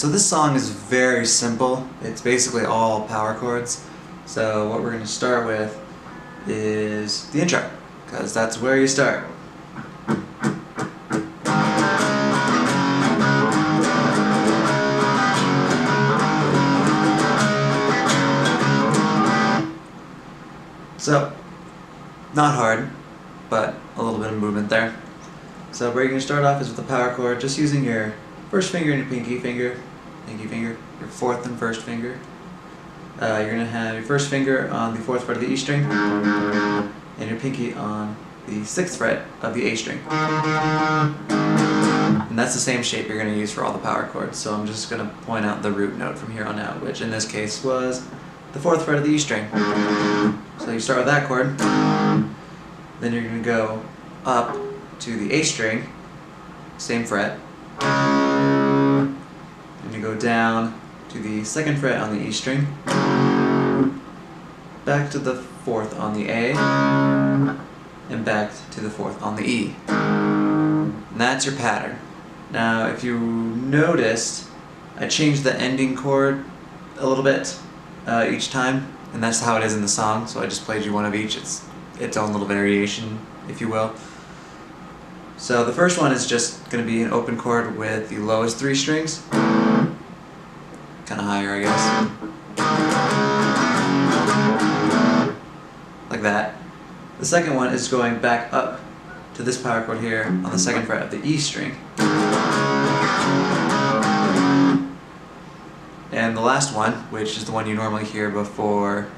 So this song is very simple. It's basically all power chords. So what we're going to start with is the intro, because that's where you start. So, not hard, but a little bit of movement there. So where you're going to start off is with the power chord, just using your first finger and your pinky finger, your fourth and first finger. You're going to have your first finger on the 4th fret of the E string, and your pinky on the 6th fret of the A string. And that's the same shape you're going to use for all the power chords, so I'm just going to point out the root note from here on out, which in this case was the 4th fret of the E string. So you start with that chord, then you're going to go up to the A string, same fret, and you go down to the 2nd fret on the E string, back to the 4th on the A, and back to the 4th on the E. And that's your pattern. Now if you noticed, I changed the ending chord a little bit each time, and that's how it is in the song, so I just played you one of each. It's its own little variation, if you will. So the first one is just going to be an open chord with the lowest 3 strings, kind of higher I guess, like that. The second one is going back up to this power chord here on the 2nd fret of the E string. And the last one, which is the one you normally hear before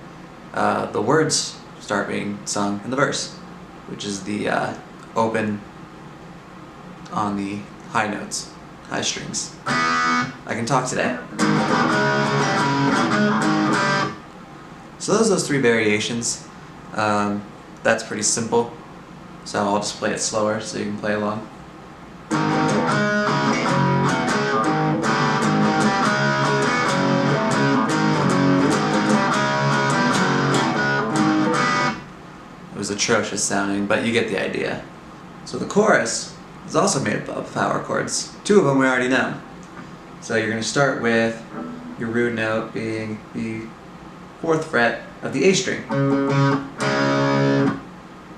the words start being sung in the verse, which is the open on the high notes, high strings. I can talk today. So those 3 variations. That's pretty simple. So I'll just play it slower so you can play along. It was atrocious sounding, but you get the idea. So the chorus is also made up of power chords. 2 of them we already know. So you're going to start with your root note being the 4th fret of the A string.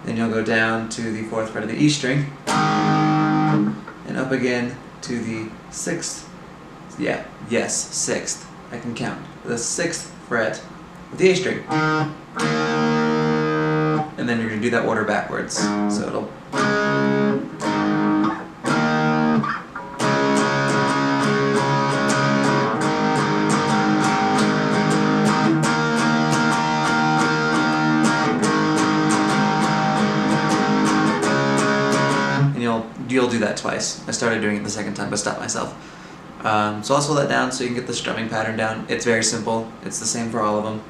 Then you'll go down to the 4th fret of the E string, and up again to the 6th, 6th, I can count, the 6th fret of the A string. And then you're going to do that order backwards. So it'll... And you'll do that twice. I started doing it the second time but stopped myself. So I'll slow that down so you can get the strumming pattern down. It's very simple. It's the same for all of them.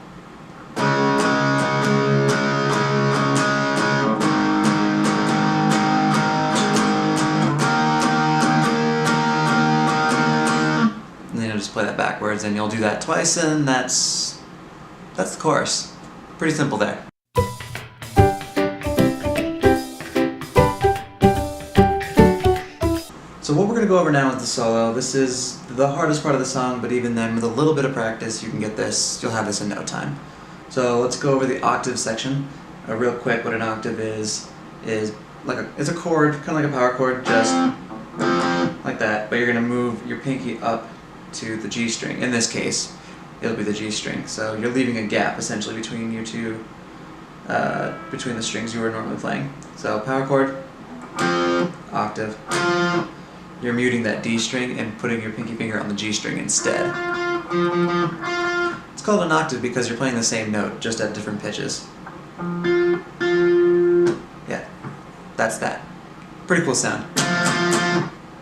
Just play that backwards, and you'll do that twice, and that's the chorus. Pretty simple there. So what we're going to go over now is the solo. This is the hardest part of the song, but even then, with a little bit of practice, you can get this. You'll have this in no time. So let's go over the octave section real quick. What an octave is like it's a chord, kind of like a power chord, just like that. But you're going to move your pinky up to the G string. In this case, it'll be the G string. So you're leaving a gap essentially between you two, between the strings you were normally playing. So power chord, octave. You're muting that D string and putting your pinky finger on the G string instead. It's called an octave because you're playing the same note, just at different pitches. Yeah, that's that. Pretty cool sound.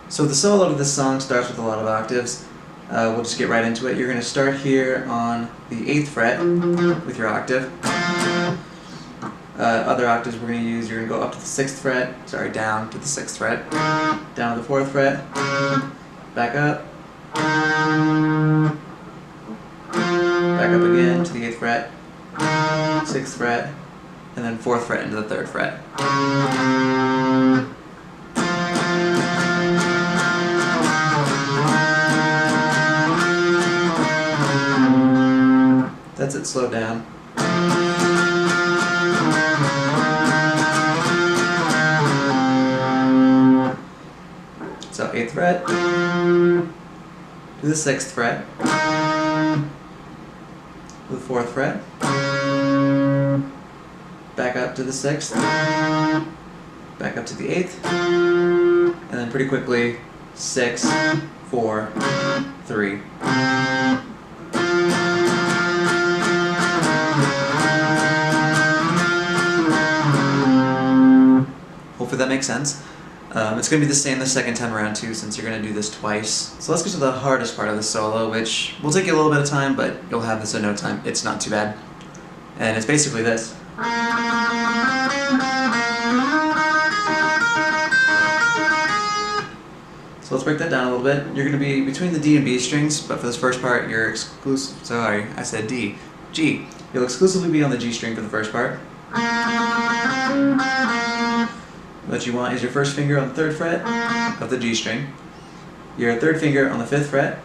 So the solo of this song starts with a lot of octaves. We'll just get right into it. You're going to start here on the 8th fret with your octave. Other octaves we're going to use, you're going to go up to the 6th fret, down to the 6th fret, down to the 4th fret, back up again to the 8th fret, 6th fret, and then 4th fret into the 3rd fret. That's it slowed down. So 8th fret to the 6th fret, to the 4th fret, back up to the 6th, back up to the 8th, and then pretty quickly 6, 4, 3. Hopefully that makes sense. It's going to be the same the second time around too, since you're going to do this twice. So let's get to the hardest part of the solo, which will take you a little bit of time, but you'll have this in no time. It's not too bad. And it's basically this. So let's break that down a little bit. You're going to be between the D and B strings, but for this first part, you're exclusive. Sorry, I said D. G. You'll exclusively be on the G string for the first part. What you want is your first finger on the 3rd fret of the G string, your 3rd finger on the 5th fret,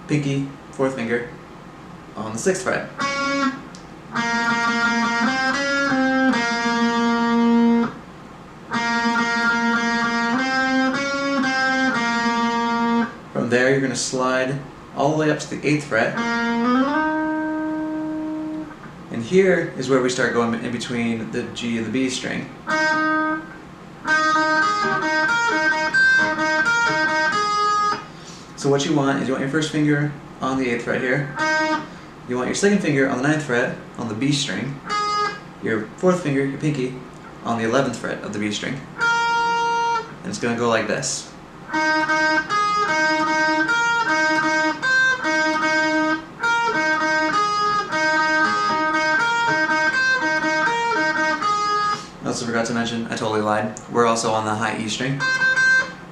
pinky, 4th finger on the 6th fret. From there you're going to slide all the way up to the 8th fret. And here is where we start going in between the G and the B string. So what you want is you want your first finger on the 8th fret here. You want your second finger on the 9th fret on the B string. Your 4th finger, your pinky, on the 11th fret of the B string. And it's going to go like this. I also forgot to mention, I totally lied, we're also on the high E string.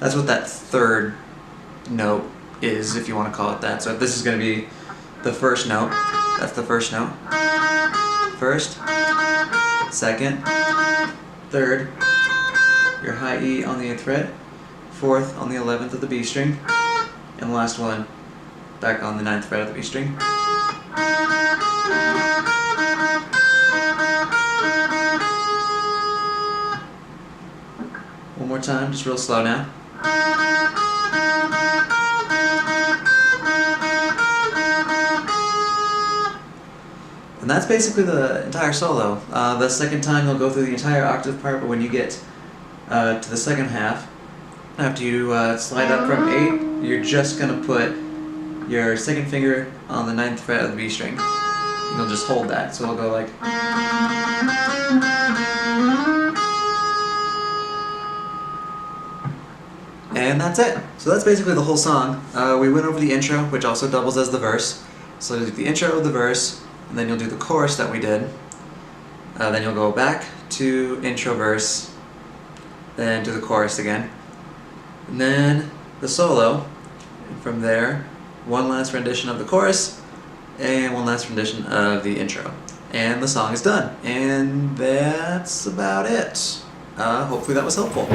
That's what that 3rd note is, if you want to call it that. So this is going to be the first note. That's the first note. First, second, 3rd, your high E on the 8th fret, 4th on the 11th of the B string, and the last one back on the 9th fret of the B string. One more time, just real slow now. And that's basically the entire solo. The second time you'll go through the entire octave part, but when you get to the second half, after you slide up from 8, you're just going to put your second finger on the 9th fret of the B string. And you'll just hold that, so it'll go like... And that's it. So that's basically the whole song. We went over the intro, which also doubles as the verse. So you'll do the intro of the verse, and then you'll do the chorus that we did. Then you'll go back to intro verse, then to the chorus again. And then the solo. And from there, one last rendition of the chorus, and one last rendition of the intro. And the song is done. And that's about it. Hopefully that was helpful.